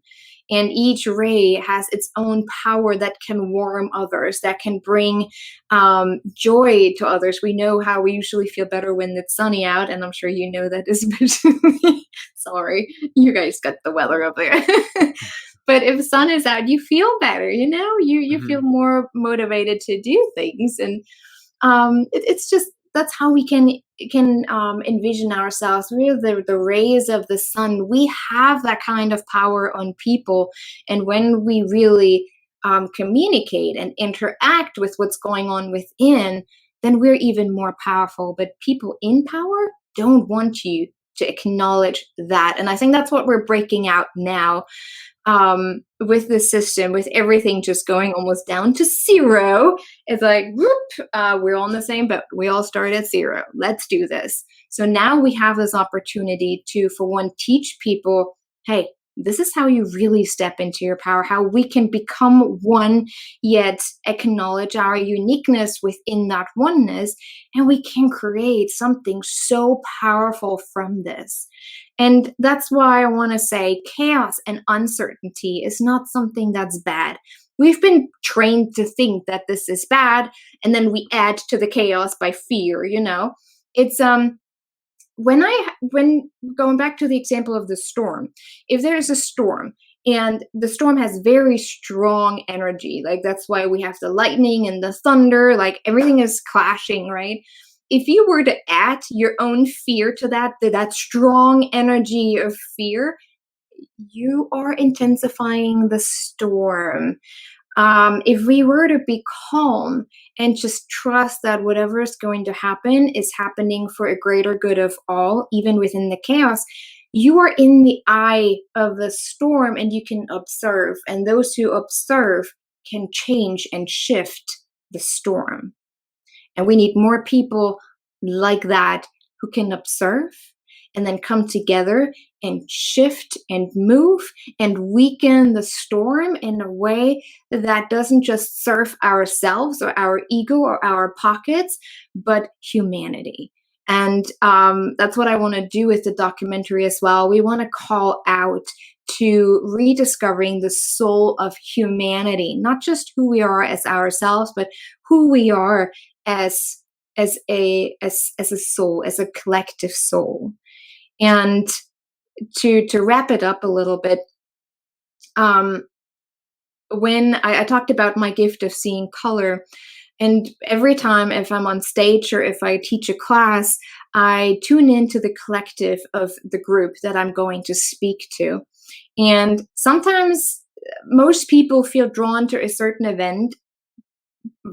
And each ray has its own power that can warm others, that can bring joy to others. We know how we usually feel better when it's sunny out, and I'm sure you know that, especially. Sorry, you guys got the weather up there. But if sun is out, you feel better. You feel Mhm. more motivated to do things, and it's just that's how we can envision ourselves. We're the rays of the sun. We have that kind of power on people, and when we really communicate and interact with what's going on within, then we're even more powerful. But people in power don't want you to acknowledge that, and I think that's what we're breaking out now, with the system, with everything just going almost down to zero. It's like, whoop, we're on the same boat. We all start at zero. Let's do this. So now we have this opportunity to, for one, teach people, hey, this is how you really step into your power, how we can become one, yet acknowledge our uniqueness within that oneness, and we can create something so powerful from this. And that's why I want to say chaos and uncertainty is not something that's bad. We've been trained to think that this is bad, and then we add to the chaos by fear. It's when going back to the example of the storm, if there is a storm and the storm has very strong energy, like that's why we have the lightning and the thunder, like everything is clashing, right? If you were to add your own fear to that strong energy of fear, you are intensifying the storm. If we were to be calm and just trust that whatever is going to happen is happening for a greater good of all, even within the chaos, you are in the eye of the storm and you can observe. And those who observe can change and shift the storm. And we need more people like that who can observe and then come together and shift and move and weaken the storm in a way that doesn't just serve ourselves or our ego or our pockets, but humanity. And that's what I want to do with the documentary as well. We want to call out to rediscovering the soul of humanity, not just who we are as ourselves, but who we are as as a soul, as a collective soul. And to wrap it up a little bit, um, when I talked about my gift of seeing color, and every time if I'm on stage or if I teach a class, I tune into the collective of the group that I'm going to speak to. And sometimes most people feel drawn to a certain event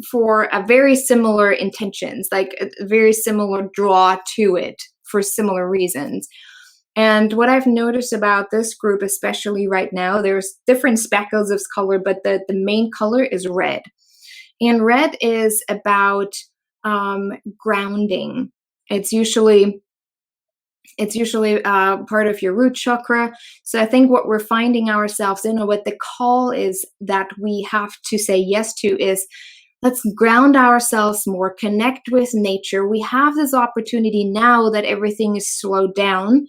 for a very similar intentions, like a very similar draw to it for similar reasons. And what I've noticed about this group, especially right now, there's different speckles of color, but the main color is red. And red is about grounding. It's usually part of your root chakra. So I think what we're finding ourselves in, or what the call is that we have to say yes to, is let's ground ourselves more, connect with nature. We have this opportunity now that everything is slowed down.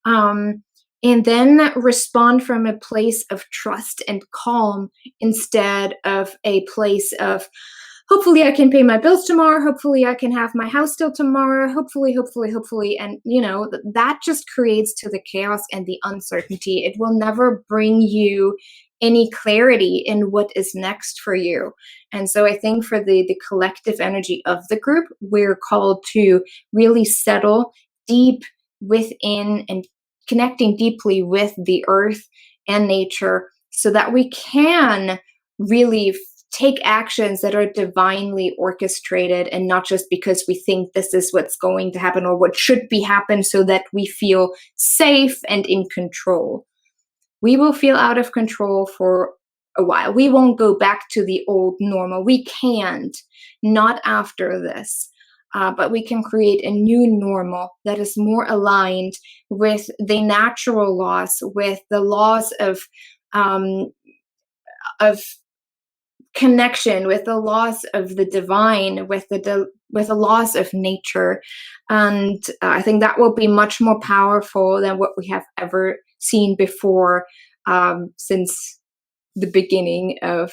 And then respond from a place of trust and calm instead of a place of, hopefully I can pay my bills tomorrow, hopefully I can have my house still tomorrow, hopefully. And that just creates to the chaos and the uncertainty. It will never bring you any clarity in what is next for you. And so I think for the collective energy of the group, we're called to really settle deep within and connecting deeply with the earth and nature so that we can really take actions that are divinely orchestrated, and not just because we think this is what's going to happen or what should be happen so that we feel safe and in control. We will feel out of control for a while. We won't go back to the old normal. We can't, not after this. but we can create a new normal that is more aligned with the natural laws, with the laws of connection, with the laws of the divine, with the laws of nature. And I think that will be much more powerful than what we have ever seen before, since the beginning of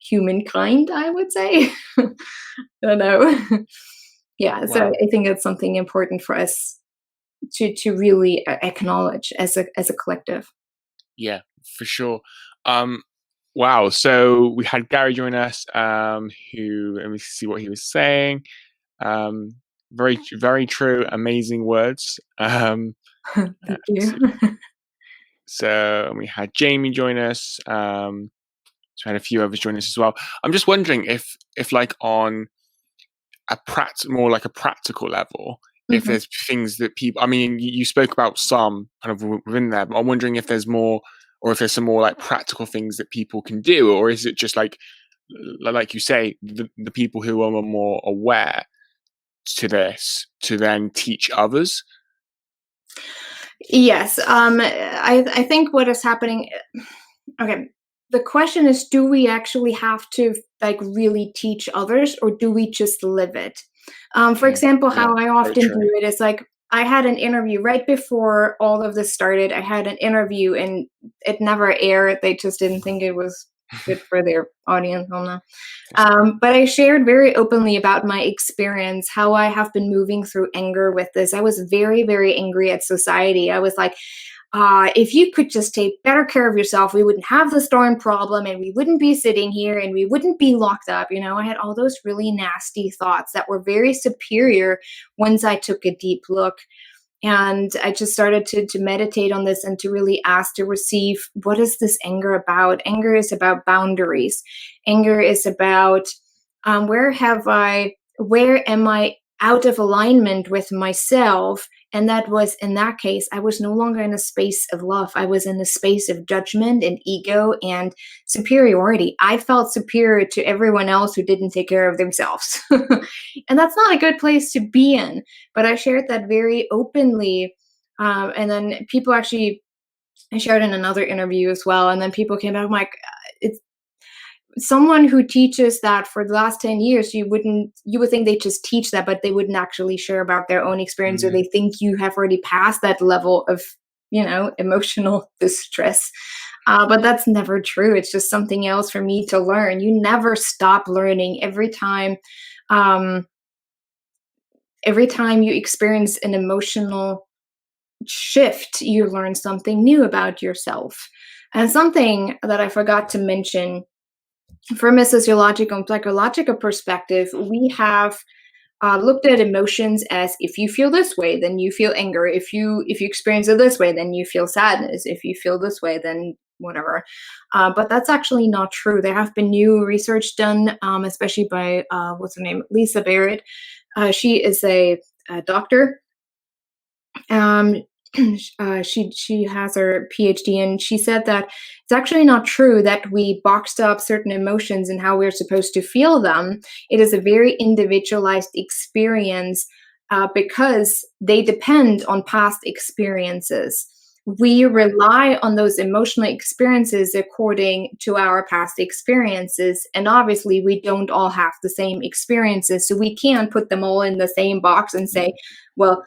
humankind, I would say. I don't know. Yeah, so Wow. I think it's something important for us to really acknowledge as a collective. Yeah, for sure. Wow. So we had Gary join us, who, let me see what he was saying. Um, very, very true. Amazing words. Thank you. So, so we had Jamie join us. So we had a few others join us as well. I'm just wondering if like on a more like a practical level, if Mhm. there's things that people, I mean, you spoke about some kind of within there, but I'm wondering if there's more, or if there's some more like practical things that people can do, or is it just like you say, the people who are more aware to this to then teach others? Yes, I think what is happening. Okay, the question is, do we actually have to like really teach others, or do we just live it? For Mm, example, yeah, how I very often true. do it is like I had an interview right before all of this started. I had an interview and it never aired. They just didn't think it was good for their audience. I don't know. That's okay. But I shared very openly about my experience, how I have been moving through anger with this. I was very, very angry at society. I was like, if you could just take better care of yourself, we wouldn't have the storm problem and we wouldn't be sitting here and we wouldn't be locked up. You know, I had all those really nasty thoughts that were very superior once I took a deep look. And I just started to meditate on this and to really ask to receive, what is this anger about? Anger is about boundaries. Anger is about, where am I out of alignment with myself? And that was, in that case, I was no longer in a space of love. I was in a space of judgment and ego and superiority. I felt superior to everyone else who didn't take care of themselves. And that's not a good place to be in. But I shared that very openly. And then people actually, I shared in another interview as well. And then people came back, I'm like, it's someone who teaches that for the last 10 years, you would think they just teach that, but they wouldn't actually share about their own experience, or Mm, they think you have already passed that level of, emotional distress. But that's never true. It's just something else for me to learn. You never stop learning. Um, every time you experience an emotional shift, you learn something new about yourself. And something that I forgot to mention, from a sociological and psychological perspective, we have looked at emotions as, if you feel this way, then you feel anger. If you experience it this way, then you feel sadness. If you feel this way, then whatever. But that's actually not true. There have been new research done, especially by what's her name, Lisa Barrett. She is a doctor. um, she has her PhD, and she said that it's actually not true that we boxed up certain emotions and how we're supposed to feel them. It is a very individualized experience, because they depend on past experiences. We right. rely on those emotional experiences according to our past experiences, and obviously we don't all have the same experiences, so we can't put them all in the same box and say, well,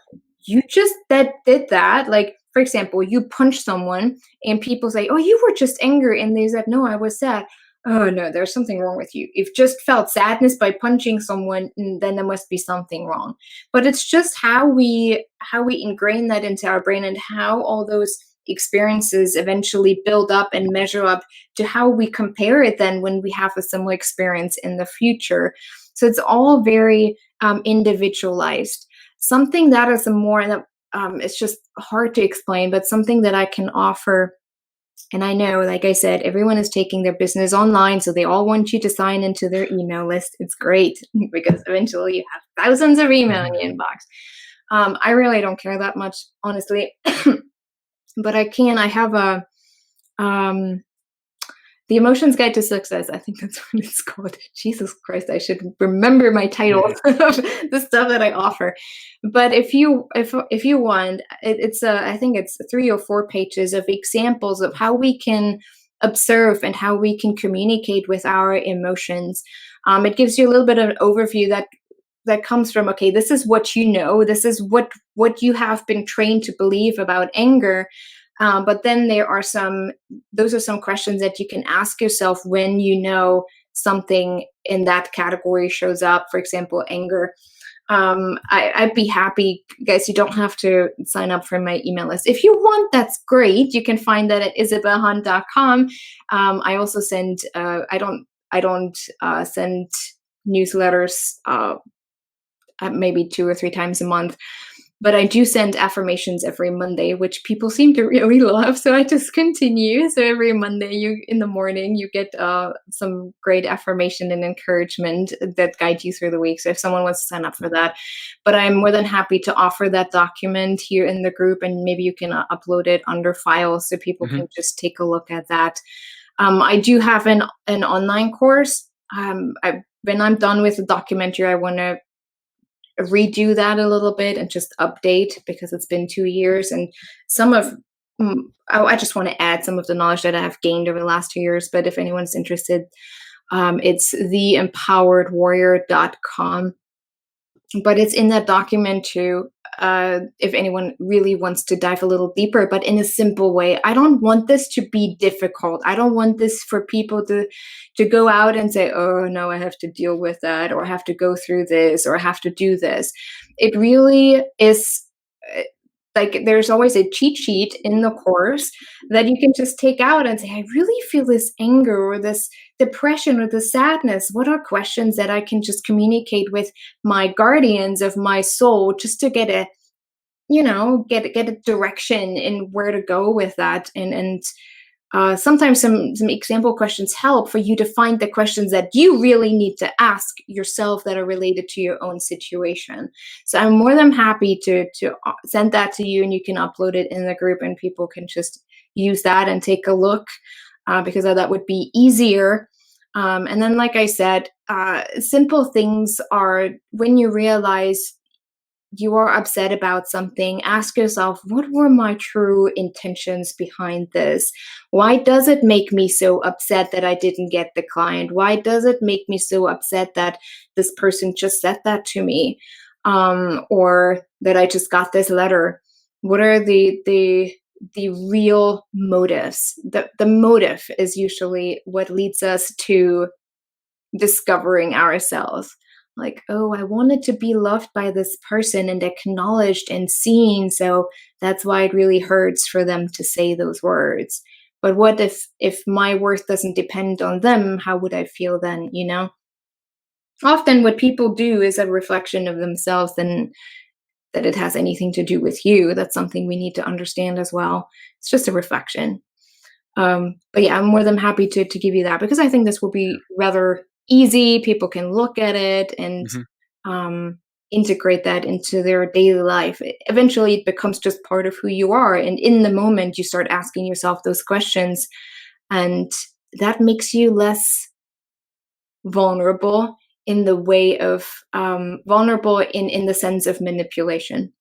you just that did that. Like, for example, you punch someone and people say, oh, you were just angry, and they said, no, I was sad. Oh no, there's something wrong with you. If just felt sadness by punching someone, then there must be something wrong. But it's just how we ingrain that into our brain, and how all those experiences eventually build up and measure up to how we compare it then when we have a similar experience in the future. So it's all very individualized. Something that is a more that it's just hard to explain, but something that I can offer. And I know, like I said, everyone is taking their business online, so they all want you to sign into their email list. It's great because eventually you have thousands of email in your inbox. I really don't care that much, honestly, but I can. I have a um, The Emotions Guide to Success. I think that's what it's called. Jesus Christ, I should remember my titles of the stuff that I offer. But if you want, it's I think it's 3 or 4 pages of examples of how we can observe and how we can communicate with our emotions. It gives you a little bit of an overview that comes from, okay, this is what you know, this is what you have been trained to believe about anger. But then those are some questions that you can ask yourself when you know something in that category shows up, for example, anger. I'd be happy, guys. You don't have to sign up for my email list. If you want, that's great. You can find that at isabelhunt.com. I also send, I don't send newsletters maybe 2 or 3 times a month. But I do send affirmations every Monday, which people seem to really love. So I just continue. So every Monday in the morning, you get some great affirmation and encouragement that guide you through the week. So if someone wants to sign up for that, but I'm more than happy to offer that document here in the group, and maybe you can upload it under files so people can just take a look at that. I do have an online course. When I'm done with the documentary, I want to redo that a little bit and just update, because it's been 2 years, and I just want to add some of the knowledge that I have gained over the last 2 years. But if anyone's interested, it's theempoweredwarrior.com. But it's in that document too, if anyone really wants to dive a little deeper, but in a simple way. I don't want this to be difficult. I don't want this for people to go out and say, oh no, I have to deal with that, or I have to go through this, or I have to do this. It really is like there's always a cheat sheet in the course that you can just take out and say, I really feel this anger or this depression or this sadness. What are questions that I can just communicate with my guardians of my soul, just to get a direction in where to go with that. And sometimes some example questions help for you to find the questions that you really need to ask yourself that are related to your own situation. So I'm more than happy to send that to you, and you can upload it in the group, and people can just use that and take a look, because that would be easier. And then, like I said, simple things are when you realize you are upset about something, ask yourself, what were my true intentions behind this? Why does it make me so upset that I didn't get the client? Why does it make me so upset that this person just said that to me? Or that I just got this letter? What are the real motives? The motive is usually what leads us to discovering ourselves. Like, oh, I wanted to be loved by this person and acknowledged and seen, so that's why it really hurts for them to say those words. But what if my worth doesn't depend on them? How would I feel then, Often what people do is a reflection of themselves than that it has anything to do with you. That's something we need to understand as well. It's just a reflection. But yeah, I'm more than happy to give you that, because I think this will be rather easy. People can look at it and integrate that into their daily life. Eventually, it becomes just part of who you are. And in the moment, you start asking yourself those questions, and that makes you less vulnerable in the way of vulnerable in the sense of manipulation.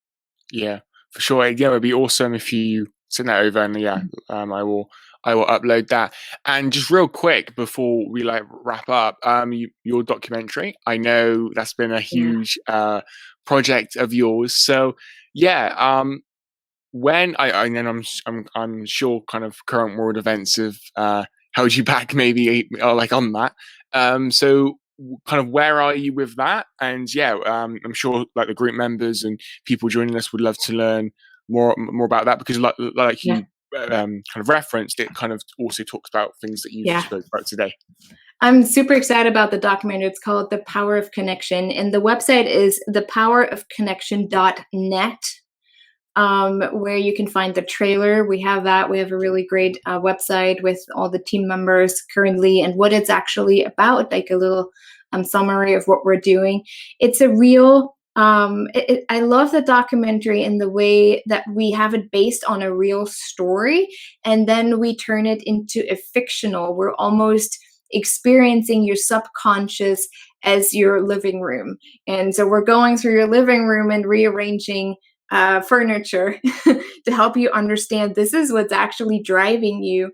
Yeah, for sure. Yeah, it would be awesome if you send that over, and I will upload that. And just real quick before we wrap up, your documentary, I know that's been a huge project of yours. So yeah, when I'm sure kind of current world events have held you back, maybe on that. So kind of where are you with that? And yeah, I'm sure the group members and people joining us would love to learn more about that, because you kind of referenced, it kind of also talks about things that you spoke about today. I'm super excited about the documentary. It's called The Power of Connection, and the website is thepowerofconnection.net, where you can find the trailer. We have that. We have a really great website with all the team members currently and what it's actually about, like a little summary of what we're doing. It's a real I love the documentary in the way that we have it based on a real story, and then we turn it into a fictional. We're almost experiencing your subconscious as your living room. And so we're going through your living room and rearranging furniture to help you understand this is what's actually driving you.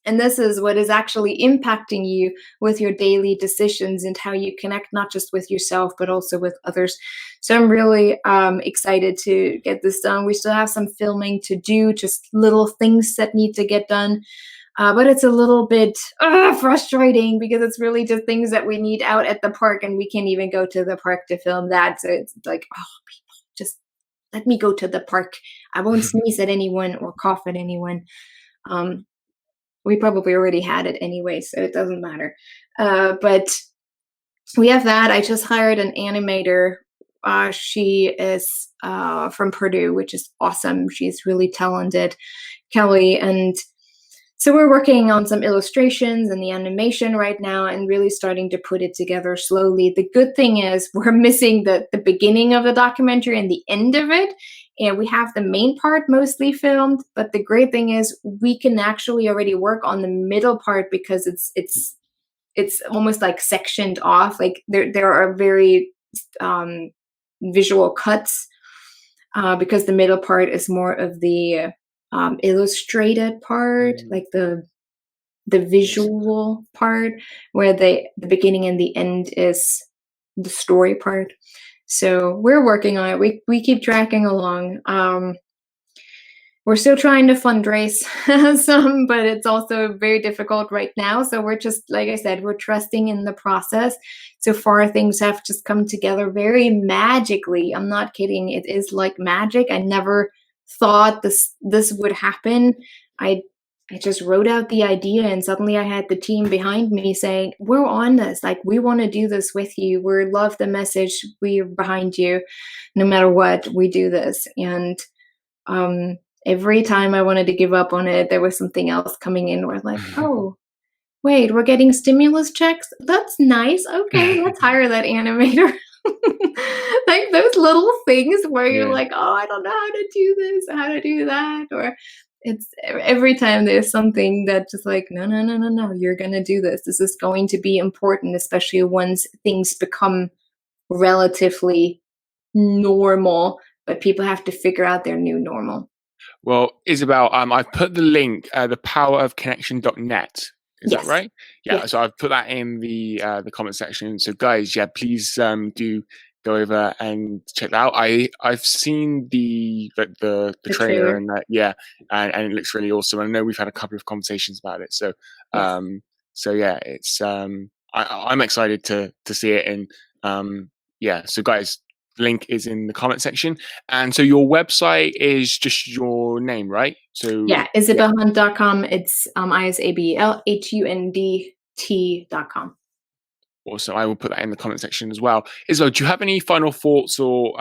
And this is what is actually impacting you with your daily decisions and how you connect not just with yourself, but also with others. So I'm really excited to get this done. We still have some filming to do, just little things that need to get done. But it's a little bit frustrating because it's really just things that we need out at the park, and we can't even go to the park to film that. So it's like, oh, people, just let me go to the park. I won't sneeze at anyone or cough at anyone. We probably already had it anyway, so it doesn't matter. But we have that. I just hired an animator. She is from Purdue, which is awesome. She's really talented, Kelly. And so we're working on some illustrations and the animation right now and really starting to put it together slowly. The good thing is we're missing the beginning of the documentary and the end of it. And we have the main part mostly filmed, but the great thing is we can actually already work on the middle part because it's almost like sectioned off. Like there are very visual cuts because the middle part is more of the illustrated part, like the visual part, where the beginning and the end is the story part. So we're working on it. We keep tracking along. We're still trying to fundraise some, but it's also very difficult right now. So we're just, like I said, we're trusting in the process. So far, things have just come together very magically. I'm not kidding. It is like magic. I never thought this would happen. I just wrote out the idea, and suddenly I had the team behind me saying, we're on this. Like, we want to do this with you. We love the message. We're behind you. No matter what, we do this. And every time I wanted to give up on it, there was something else coming in where like, oh, wait, we're getting stimulus checks? That's nice. Okay, let's hire that animator. Like those little things where you're like, oh, I don't know how to do this, how to do that. Or it's every time there's something that's just like, no, you're going to do this. This is going to be important, especially once things become relatively normal, but people have to figure out their new normal. Well, Isabel, I've put the link, thepowerofconnection.net. Is that right? Yeah. Yes. So I've put that in the comment section. So guys, please do go over and check that out. I've seen the trailer and and it looks really awesome. I know we've had a couple of conversations about it. So it's I'm excited to see it. And so guys, link is in the comment section. And so your website is just your name, right? So isabelhunt.com. It's ISABELHUNDT.com. Awesome. I will put that in the comment section as well. Isabel, do you have any final thoughts or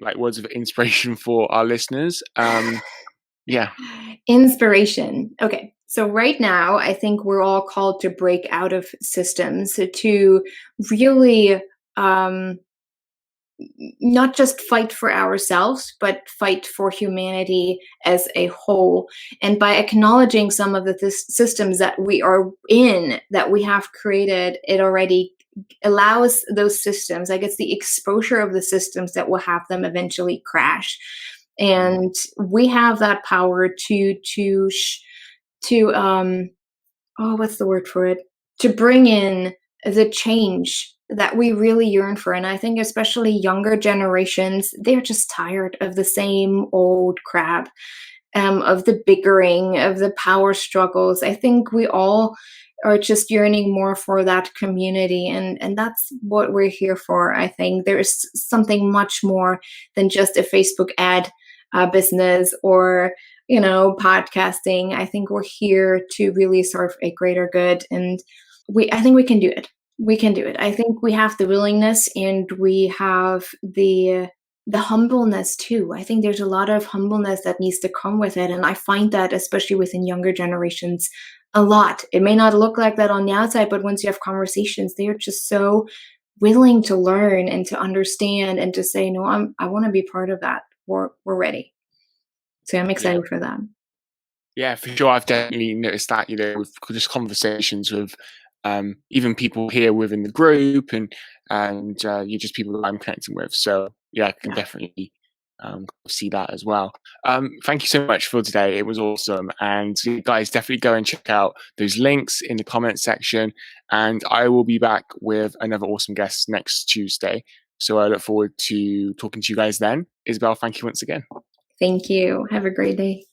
like words of inspiration for our listeners? Inspiration. Okay. So right now, I think we're all called to break out of systems, to really not just fight for ourselves, but fight for humanity as a whole. And by acknowledging some of the systems that we are in, that we have created, it already allows those systems, I guess, the exposure of the systems that will have them eventually crash. And we have that power to what's the word for it? To bring in the change that we really yearn for. And I think especially younger generations, they're just tired of the same old crap, of the bickering, of the power struggles. I think we all are just yearning more for that community. And that's what we're here for. I think there's something much more than just a Facebook ad business or, podcasting. I think we're here to really serve a greater good. And I think we can do it. We can do it. I think we have the willingness, and we have the humbleness too. I think there's a lot of humbleness that needs to come with it. And I find that especially within younger generations a lot. It may not look like that on the outside, but once you have conversations, they are just so willing to learn and to understand and to say, no, I want to be part of that. We're ready. So I'm excited for that. Yeah, for sure. I've definitely noticed that, with just conversations with even people here within the group, and you're just people that I'm connecting with. So yeah, I can Yeah. definitely see that as well. Thank you so much for today. It was awesome. And guys, definitely go and check out those links in the comment section. And I will be back with another awesome guest next Tuesday. So I look forward to talking to you guys then. Isabel, thank you once again. Thank you. Have a great day.